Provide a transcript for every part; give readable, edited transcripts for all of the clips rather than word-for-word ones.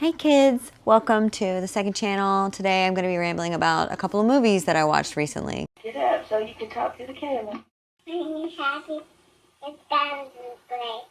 Hey kids, welcome to the second channel. Today I'm going to be rambling about a couple of movies that I watched recently. Get up so you can talk to the camera. I'm happy. It's done great.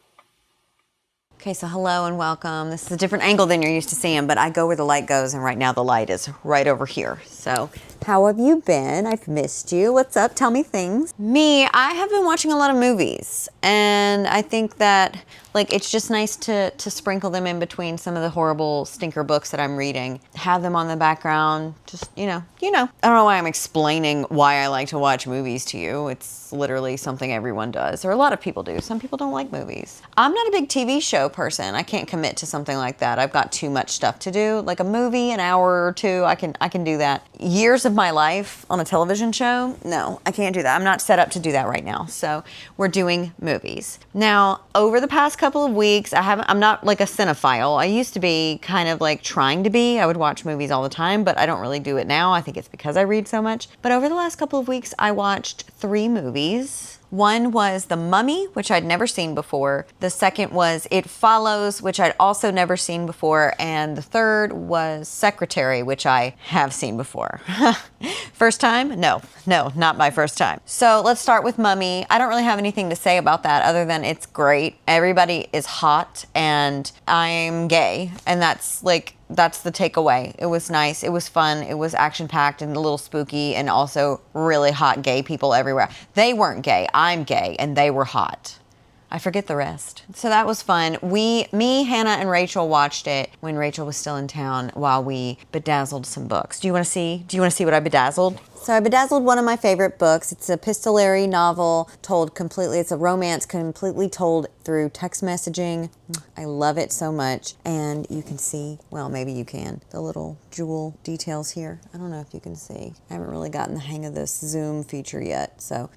Okay, so hello and welcome. This is a different angle than you're used to seeing, but I go where the light goes, and right now the light is right over here. So, how have you been? I've missed you. What's up? Tell me things. Me, I have been watching a lot of movies, and I think that it's just nice to sprinkle them in between some of the horrible stinker books that I'm reading. Have them on the background, just, you know. I don't know why I'm explaining why I like to watch movies to you. It's literally something everyone does, or a lot of people do. Some people don't like movies. I'm not a big TV show person. I can't commit to something like that. I've got too much stuff to do. Like a movie, an hour or two, I can do that. Years of my life on a television show, no, I can't do that. I'm not set up to do that right now. So we're doing movies. Now, over the past couple of weeks, I'm not like a cinephile. I used to be kind of like trying to be. I would watch movies all the time, but I don't really do it now. I think it's because I read so much. But over the last couple of weeks, I watched 3 movies. One was The Mummy, which I'd never seen before. The second was It Follows, which I'd also never seen before. And the third was Secretary, which I have seen before. First time? No, not my first time. So let's start with Mummy. I don't really have anything to say about that other than it's great. Everybody is hot and I'm gay. And that's the takeaway. It was nice. It was fun. It was action-packed and a little spooky and also really hot gay people everywhere. They weren't gay. I'm gay and they were hot. I forget the rest. So that was fun. Me, Hannah, and Rachel watched it when Rachel was still in town while we bedazzled some books. Do you want to see what I bedazzled? So I bedazzled one of my favorite books. It's a epistolary novel told completely. It's a romance completely told through text messaging. I love it so much. And you can see, well, maybe you can, the little jewel details here. I don't know if you can see. I haven't really gotten the hang of this zoom feature yet. So,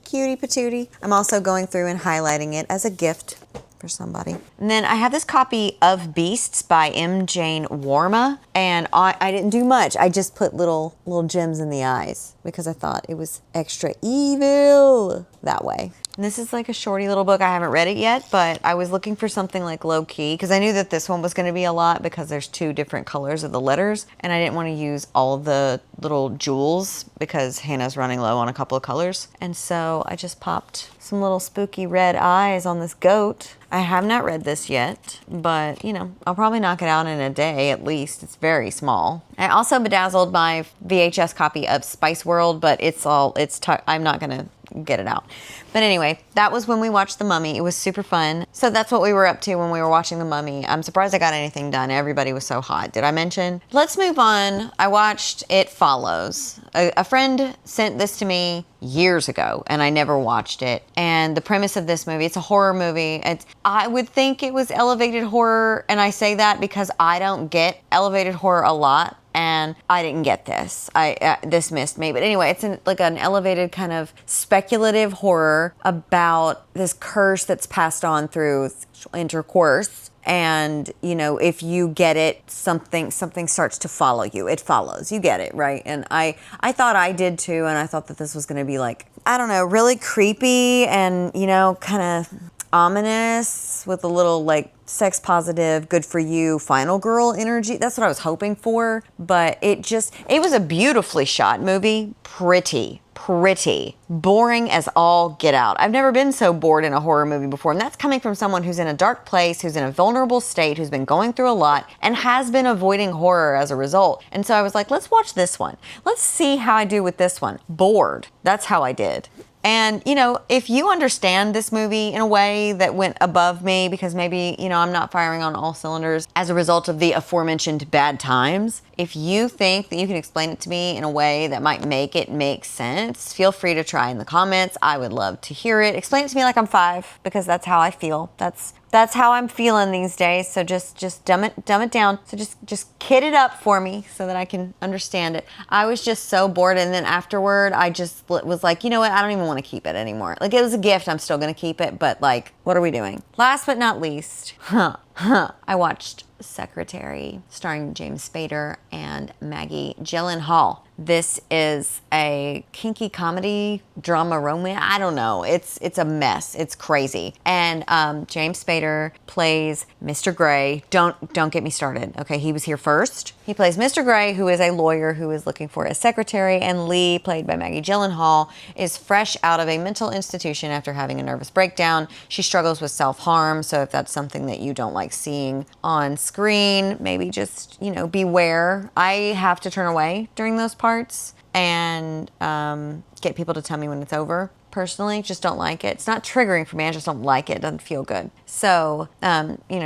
cutie patootie. I'm also going through and highlighting it as a gift for somebody. And then I have this copy of Beasts by M. Jane Warma, and I didn't do much. I just put little gems in the eyes because I thought it was extra evil that way. And this is like a shorty little book. I haven't read it yet, but I was looking for something like low key because I knew that this one was going to be a lot because there's 2 different colors of the letters, and I didn't want to use all the little jewels because Hannah's running low on a couple of colors. And so I just popped some little spooky red eyes on this goat. I have not read this yet, but I'll probably knock it out in a day at least. It's very small. I also bedazzled my VHS copy of Spice World, but I'm not going to get it out. But anyway, that was when we watched The Mummy. It was super fun. So that's what we were up to when we were watching The Mummy. I'm surprised I got anything done. Everybody was so hot. Did I mention? Let's move on. I watched It Follows. A friend sent this to me years ago, and I never watched it. And the premise of this movie, it's a horror movie. I would think it was elevated horror, and I say that because I don't get elevated horror a lot. And I didn't get this. This missed me. But anyway, it's an elevated kind of speculative horror about this curse that's passed on through intercourse. And, if you get it, something starts to follow you. It follows. You get it, right? And I thought I did too. And I thought that this was going to be really creepy and, kind of ominous with a little sex positive, good for you, final girl energy. That's what I was hoping for. But it was a beautifully shot movie. Pretty. Boring as all get out. I've never been so bored in a horror movie before. And that's coming from someone who's in a dark place, who's in a vulnerable state, who's been going through a lot and has been avoiding horror as a result. And so I was like, let's watch this one. Let's see how I do with this one. Bored. That's how I did. And, if you understand this movie in a way that went above me because maybe, I'm not firing on all cylinders as a result of the aforementioned bad times, if you think that you can explain it to me in a way that might make it make sense, feel free to try in the comments. I would love to hear it. Explain it to me like I'm 5 because that's how I feel. That's how I'm feeling these days. So just dumb it down. So just kid it up for me so that I can understand it. I was just so bored, and then afterward, I just was like, you know what? I don't even want to keep it anymore. It was a gift. I'm still gonna keep it, but what are we doing? Last but not least, I watched Secretary, starring James Spader and Maggie Gyllenhaal. This is a kinky comedy, drama, romance. I don't know. It's a mess. It's crazy. And James Spader plays Mr. Gray. Don't get me started. Okay, he was here first. He plays Mr. Gray, who is a lawyer who is looking for a secretary, and Lee, played by Maggie Gyllenhaal, is fresh out of a mental institution after having a nervous breakdown. She struggles with self-harm, so if that's something that you don't like seeing on screen, maybe just, beware. I have to turn away during those parts and get people to tell me when it's over. Personally, just don't like it. It's not triggering for me. I just don't like it. It doesn't feel good. So,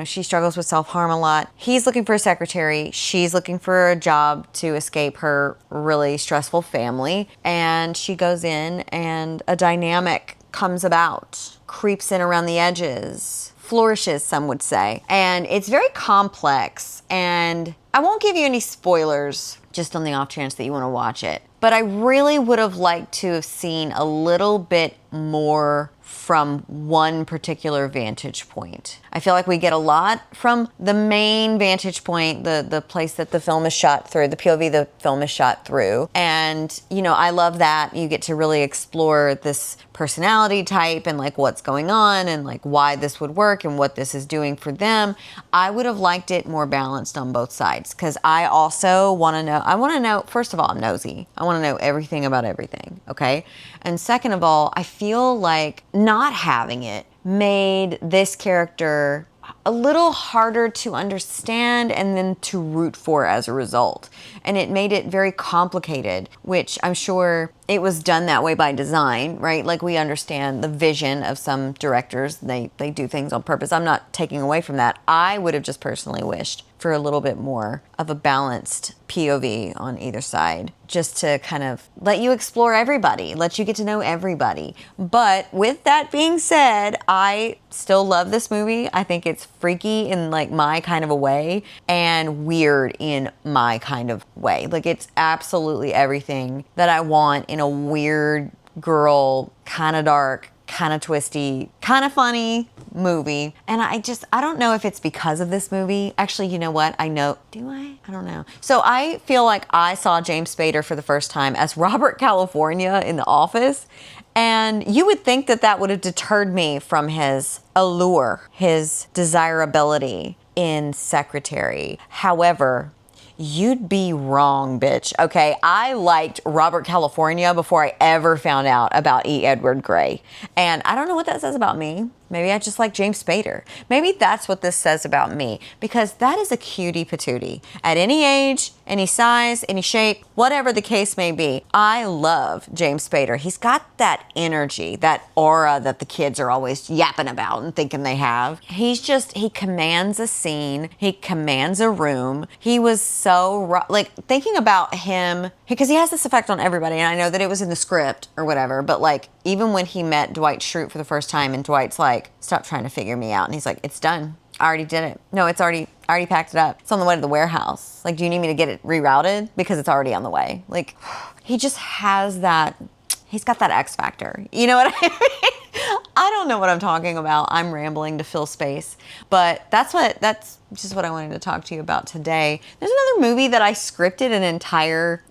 she struggles with self-harm a lot. He's looking for a secretary. She's looking for a job to escape her really stressful family. And she goes in and a dynamic comes about, creeps in around the edges, flourishes, some would say. And it's very complex. And I won't give you any spoilers just on the off chance that you want to watch it. But I really would have liked to have seen a little bit more from one particular vantage point. I feel like we get a lot from the main vantage point, the place that the film is shot through, the POV the film is shot through. And, I love that you get to really explore this personality type and like what's going on and like why this would work and what this is doing for them. I would have liked it more balanced on both sides because I also want to know, first of all, I'm nosy. I want to know everything about everything, okay? And second of all, I feel like not having it made this character a little harder to understand and then to root for as a result. And it made it very complicated, which I'm sure it was done that way by design, right? Like we understand the vision of some directors. They do things on purpose. I'm not taking away from that. I would have just personally wished for a little bit more of a balanced POV on either side, just to kind of let you explore everybody, let you get to know everybody. But with that being said, I still love this movie. I think it's freaky in like my kind of a way and weird in my kind of way. Like it's absolutely everything that I want in a weird girl, kind of dark, kind of twisty, kind of funny movie. And I don't know if it's because of this movie. Actually, you know what? I know. Do I? I don't know. So I feel like I saw James Spader for the first time as Robert California in The Office. And you would think that that would have deterred me from his allure, his desirability in Secretary. However, you'd be wrong, bitch. Okay, I liked Robert California before I ever found out about E. Edward Gray. And I don't know what that says about me. Maybe I just like James Spader. Maybe that's what this says about me, because that is a cutie patootie. At any age, any size, any shape, whatever the case may be, I love James Spader. He's got that energy, that aura that the kids are always yapping about and thinking they have. He commands a scene. He commands a room. He was so, like, thinking about him, because he has this effect on everybody, and I know that it was in the script or whatever, but like, even when he met Dwight Schrute for the first time, and Dwight's like, stop trying to figure me out. And he's like, it's done. I already did it. No, I already packed it up. It's on the way to the warehouse. Like, do you need me to get it rerouted? Because it's already on the way. Like, he just has that, he's got that X factor. You know what I mean? I don't know what I'm talking about. I'm rambling to fill space. But that's just what I wanted to talk to you about today. There's another movie that I scripted an entire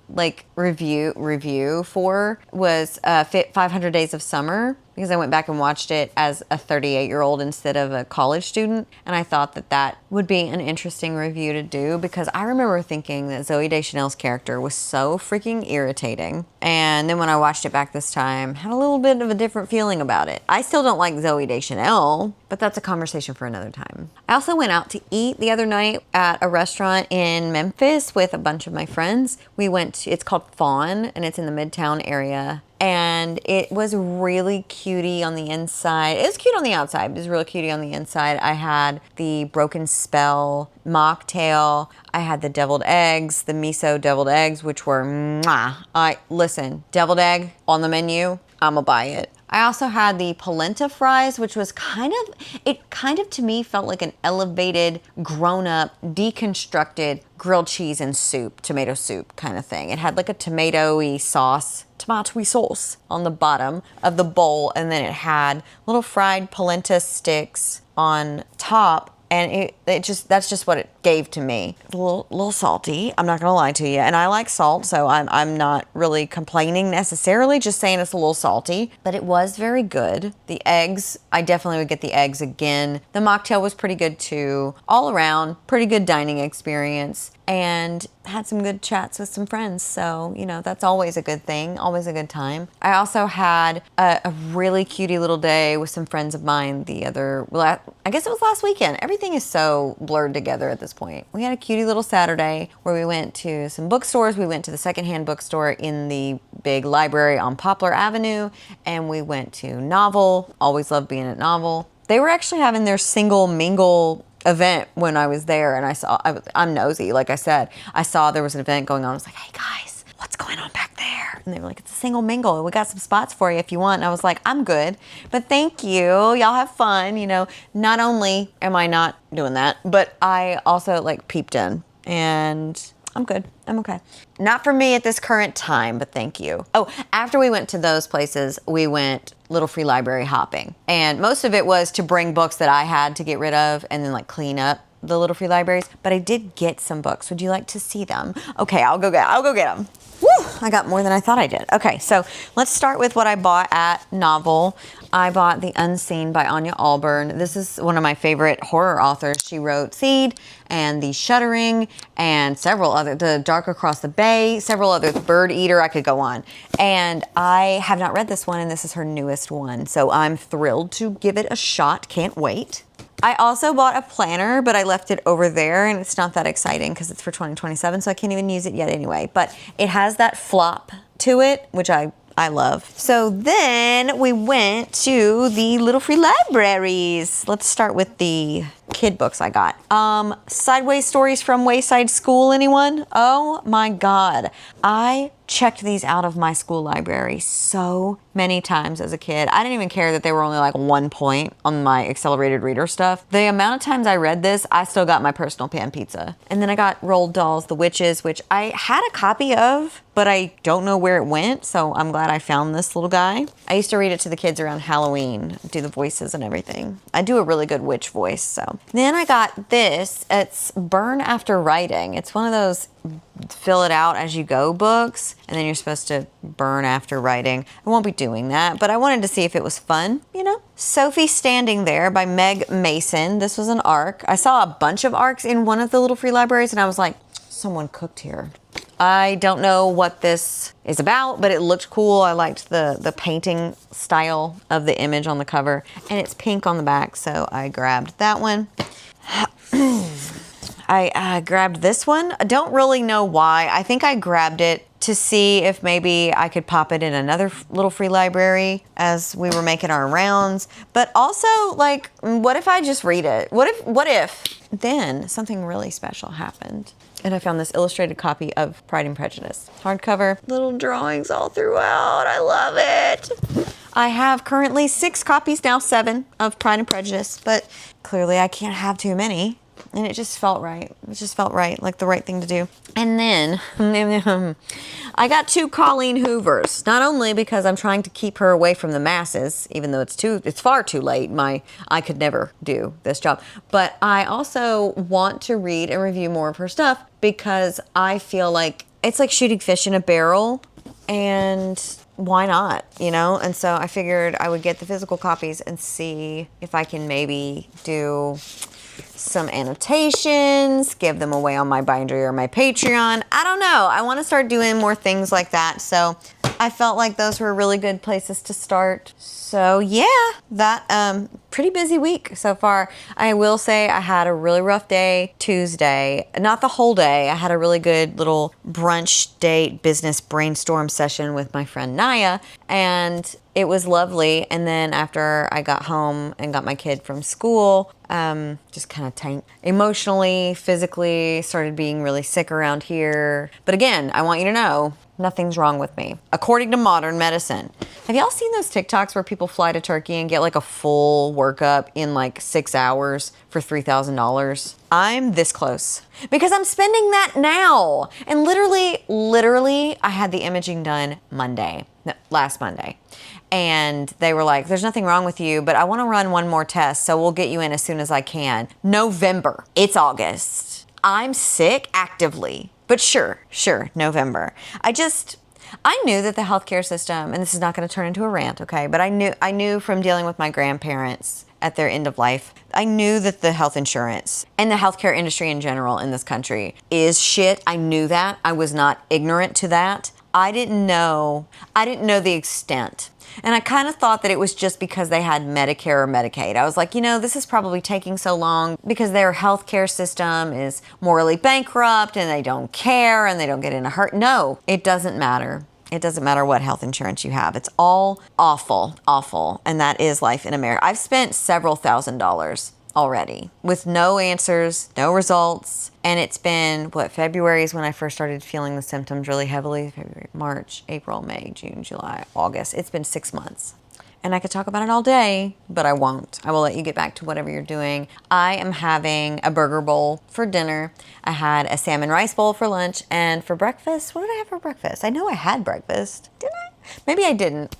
review for, was 500 Days of Summer, because I went back and watched it as a 38-year-old instead of a college student. And I thought that would be an interesting review to do, because I remember thinking that Zooey Deschanel's character was so freaking irritating. And then when I watched it back this time, had a little bit of a different feeling about it. I still don't like Zooey Deschanel, but that's a conversation for another time. I also went out to eat the other night at a restaurant in Memphis with a bunch of my friends. It's called Fawn, and it's in the Midtown area. And it was really cutie on the inside. It was cute on the outside, but it was real cutie on the inside. I had the Broken Spell mocktail. I had the deviled eggs, the miso deviled eggs, which were mwah. Listen, deviled egg on the menu, I'ma buy it. I also had the polenta fries, which was kind of to me felt like an elevated, grown-up, deconstructed grilled cheese and soup, tomato soup kind of thing. It had like a tomatoey sauce on the bottom of the bowl, and then it had little fried polenta sticks on top, and that's just what it gave to me. A little salty, I'm not gonna lie to you. And I like salt, so I'm not really complaining necessarily, just saying it's a little salty. But it was very good. The eggs, I definitely would get the eggs again. The mocktail was pretty good too. All around, pretty good dining experience. And had some good chats with some friends. So, you know, that's always a good thing, always a good time. I also had a really cutie little day with some friends of mine I guess it was last weekend. Everything is so blurred together at this point. We had a cutie little Saturday where we went to some bookstores. We went to the secondhand bookstore in the big library on Poplar Avenue, and we went to Novel. Always loved being at Novel. They were actually having their single mingle event when I was there, and I'm nosy, like I said. I saw there was an event going on. I was like, hey guys, what's going on back there? And they were like, it's a single mingle, and we got some spots for you if you want. And I was like, I'm good, but thank you. Y'all have fun. You know, not only am I not doing that, but I also like peeped in, and I'm good. I'm okay. Not for me at this current time, but thank you. Oh, after we went to those places, we went little free library hopping. And most of it was to bring books that I had to get rid of and then like clean up the little free libraries. But I did get some books. Would you like to see them? Okay, I'll go get them. Woo! I got more than I thought I did. Okay, so let's start with what I bought at Novel. I bought The Unseen by Anya Alburn. This is one of my favorite horror authors. She wrote Seed and The Shuddering and several other, The Dark Across the Bay, several other, Bird Eater, I could go on. And I have not read this one, and this is her newest one. So I'm thrilled to give it a shot. Can't wait. I also bought a planner, but I left it over there, and it's not that exciting because it's for 2027, so I can't even use it yet anyway. But it has that flop to it, which I love. So then we went to the little free libraries. Let's start with the kid books I got. Sideways Stories from Wayside School, anyone? Oh my God. I checked these out of my school library so many times as a kid. I didn't even care that they were only like 1 point on my accelerated reader stuff. The amount of times I read this, I still got my personal pan pizza. And then I got Roald Dahl's The Witches, which I had a copy of, but I don't know where it went, so I'm glad I found this little guy. I used to read it to the kids around Halloween, do the voices and everything. I do a really good witch voice, so. Then I got this. It's Burn After Writing. It's one of those fill it out as you go books, and then you're supposed to burn after writing. I won't be doing that, but I wanted to see if it was fun, you know? Sophie Standing There by Meg Mason. This was an ARC. I saw a bunch of ARCs in one of the little free libraries, and I was like, someone cooked here. I don't know what this is about, but it looked cool. I liked the painting style of the image on the cover, and it's pink on the back, so I grabbed that one. I grabbed this one. I don't really know why. I think I grabbed it to see if maybe I could pop it in another little free library as we were making our rounds. But also, like, what if I just read it? What if then something really special happened? And I found this illustrated copy of Pride and Prejudice. Hardcover, little drawings all throughout. I love it. I have currently 6 copies, now 7, of Pride and Prejudice, but clearly I can't have too many. And it just felt right. It just felt right, like the right thing to do. And then I got 2 Colleen Hoovers. Not only because I'm trying to keep her away from the masses, even though it's far too late. I could never do this job. But I also want to read and review more of her stuff because I feel like it's like shooting fish in a barrel, and why not, you know? And so I figured I would get the physical copies and see if I can maybe do some annotations, give them away on my Bindery or my Patreon. I don't know. I want to start doing more things like that. So I felt like those were really good places to start. So yeah, that pretty busy week so far. I will say I had a really rough day Tuesday. Not the whole day. I had a really good little brunch date business brainstorm session with my friend Naya, and it was lovely. And then after I got home and got my kid from school, just kind of tanked emotionally, physically, started being really sick around here. But again, I want you to know, nothing's wrong with me, according to modern medicine. Have y'all seen those TikToks where people fly to Turkey and get like a full workup in like 6 hours for $3,000? I'm this close because I'm spending that now. And literally, I had the imaging done last Monday. And they were like, there's nothing wrong with you, but I want to run one more test, so we'll get you in as soon as I can. November. It's August. I'm sick actively, but sure, November. I knew that the healthcare system, and this is not going to turn into a rant, okay? But I knew from dealing with my grandparents at their end of life, I knew that the health insurance and the healthcare industry in general in this country is shit. I knew that. I was not ignorant to that. I didn't know the extent. And I kind of thought that it was just because they had Medicare or Medicaid. I was like, this is probably taking so long because their healthcare system is morally bankrupt and they don't care and they don't get in a hurt. No, it doesn't matter. It doesn't matter what health insurance you have. It's all awful, awful. And that is life in America. I've spent several $1,000s already with no answers, no results. And it's been, February is when I first started feeling the symptoms really heavily. February, March, April, May, June, July, August. It's been 6 months. And I could talk about it all day, but I won't. I will let you get back to whatever you're doing. I am having a burger bowl for dinner. I had a salmon rice bowl for lunch. And for breakfast, what did I have for breakfast? I know I had breakfast. Didn't I? Maybe I didn't.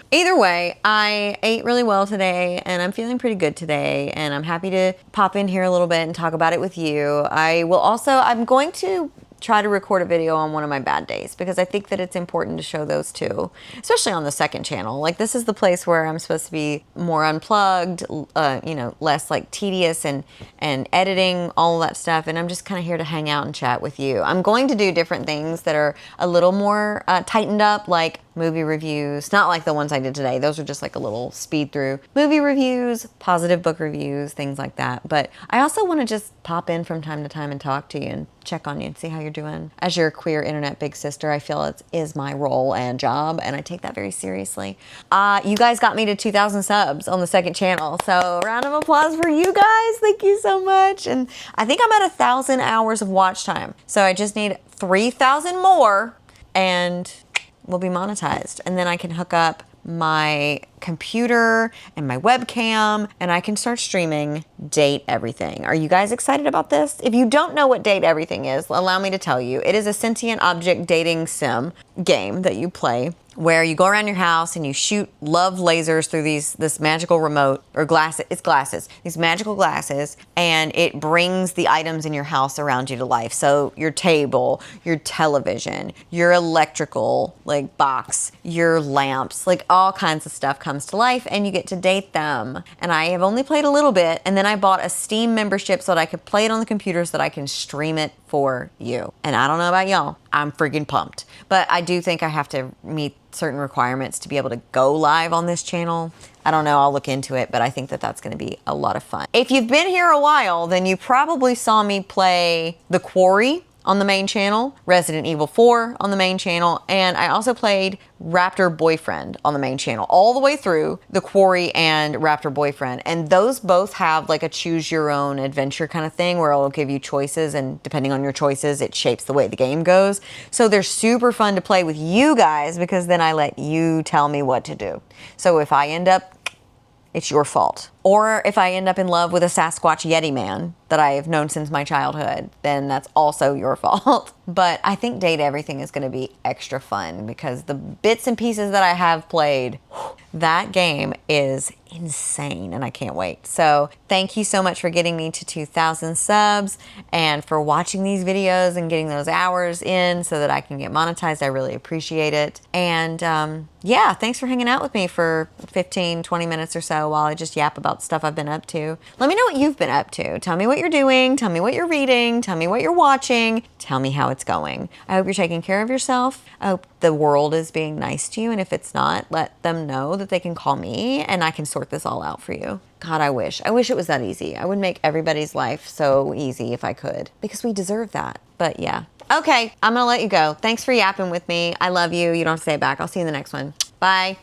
Either way, I ate really well today and I'm feeling pretty good today. And I'm happy to pop in here a little bit and talk about it with you. I'm going to try to record a video on one of my bad days because I think that it's important to show those too, especially on the second channel. Like, this is the place where I'm supposed to be more unplugged, less like tedious and editing, all of that stuff. And I'm just kind of here to hang out and chat with you. I'm going to do different things that are a little more tightened up, like movie reviews, not like the ones I did today. Those are just like a little speed through. Movie reviews, positive book reviews, things like that. But I also want to just pop in from time to time and talk to you and check on you and see how you're doing. As your queer internet big sister, I feel it is my role and job, and I take that very seriously. You guys got me to 2,000 subs on the second channel, so round of applause for you guys. Thank you so much. And I think I'm at 1,000 hours of watch time, so I just need 3,000 more, and will be monetized. And then I can hook up my computer and my webcam and I can start streaming Date Everything. Are you guys excited about this? If you don't know what Date Everything is, allow me to tell you. It is a sentient object dating sim game that you play where you go around your house and you shoot love lasers through this magical remote or glasses, these magical glasses, and it brings the items in your house around you to life. So your table, your television, your electrical box, your lamps, all kinds of stuff comes to life and you get to date them. And I have only played a little bit, and then I bought a Steam membership so that I could play it on the computer so that I can stream it for you. And I don't know about y'all, I'm freaking pumped. But I do think I have to meet certain requirements to be able to go live on this channel. I don't know, I'll look into it, but I think that that's going to be a lot of fun. If you've been here a while, then you probably saw me play The Quarry on the main channel, Resident Evil 4 on the main channel, and I also played Raptor Boyfriend on the main channel all the way through The Quarry and Raptor Boyfriend. And those both have a choose your own adventure kind of thing where it'll give you choices, and depending on your choices, it shapes the way the game goes. So they're super fun to play with you guys because then I let you tell me what to do. So if I end up, it's your fault. Or if I end up in love with a Sasquatch Yeti man that I have known since my childhood, then that's also your fault. But I think Date Everything is going to be extra fun because the bits and pieces that I have played, that game is insane and I can't wait. So thank you so much for getting me to 2,000 subs and for watching these videos and getting those hours in so that I can get monetized. I really appreciate it. And yeah, thanks for hanging out with me for 15, 20 minutes or so while I just yap about stuff I've been up to. Let me know what you've been up to. Tell me what you're doing. Tell me what you're reading. Tell me what you're watching. Tell me how it's going. I hope you're taking care of yourself. I hope the world is being nice to you. And if it's not, let them know that they can call me and I can sort this all out for you. God, I wish it was that easy. I would make everybody's life so easy if I could, because we deserve that. But yeah. Okay, I'm gonna let you go. Thanks for yapping with me. I love you. You don't have to say it back. I'll see you in the next one. Bye.